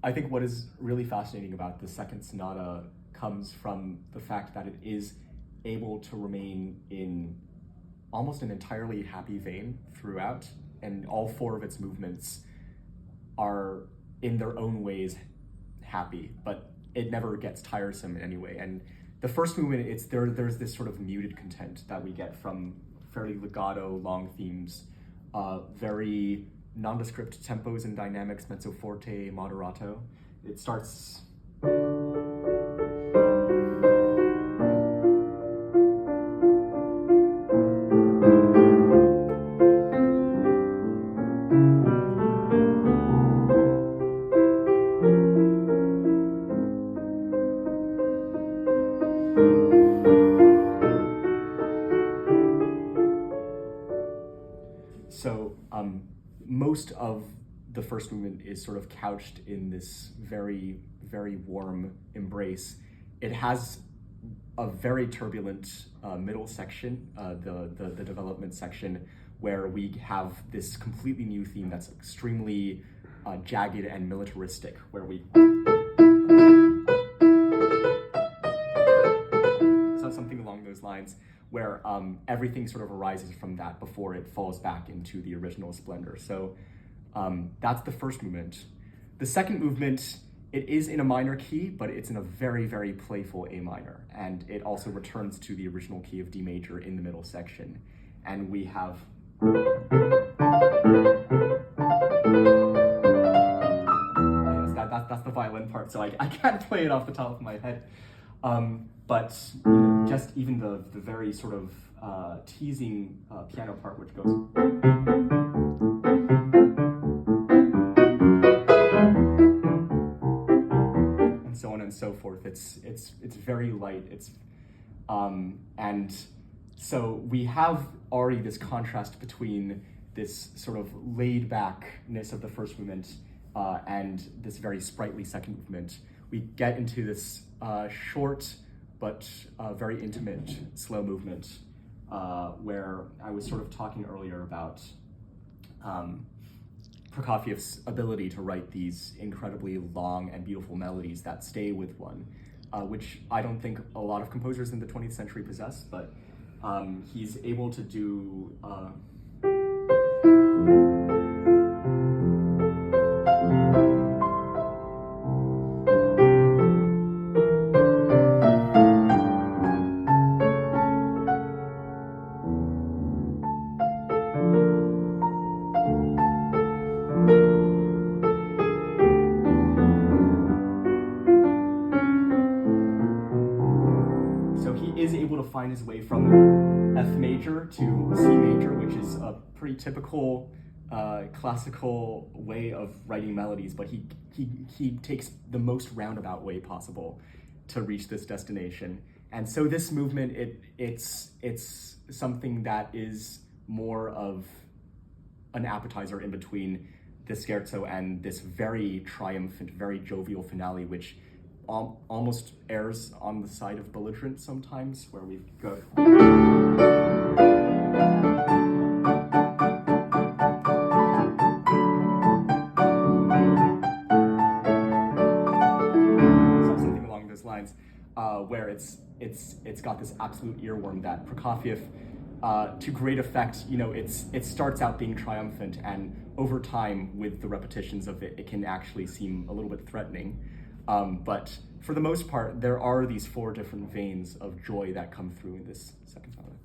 I think what is really fascinating about the second sonata comes from the fact that it is able to remain in almost an entirely happy vein throughout, and all four of its movements are in their own ways happy, but it never gets tiresome in any way. And the first movement, there's this sort of muted content that we get from fairly legato, long themes, very nondescript tempos and dynamics, mezzo forte, moderato. It starts. So most of the first movement is sort of couched in this very, very warm embrace. It has a very turbulent middle section, the development section, where we have this completely new theme that's extremely jagged and militaristic, where we so something along those lines, where everything sort of arises from that before it falls back into the original splendor. So that's the first movement. The second movement, it is in a minor key, but it's in a very, very playful A minor. And it also returns to the original key of D major in the middle section. And we have... That's the violin part, so I can't play it off the top of my head. But just even the very sort of teasing piano part, which goes, and so on and so forth. It's very light. And so we have already this contrast between this sort of laid backness of the first movement and this very sprightly second movement. We get into this short but very intimate slow movement where I was sort of talking earlier about Prokofiev's ability to write these incredibly long and beautiful melodies that stay with one, which I don't think a lot of composers in the 20th century possess, but he's able to do is able to find his way from F major to C major, which is a pretty typical classical way of writing melodies, but he takes the most roundabout way possible to reach this destination. And so this movement, it's something that is more of an appetizer in between the scherzo and this very triumphant, very jovial finale, which almost errs on the side of belligerent sometimes, where we go. Something along those lines, where it's got this absolute earworm that Prokofiev, to great effect, it starts out being triumphant, and over time, with the repetitions of it, it can actually seem a little bit threatening. But for the most part, there are these four different veins of joy that come through in this second sonata.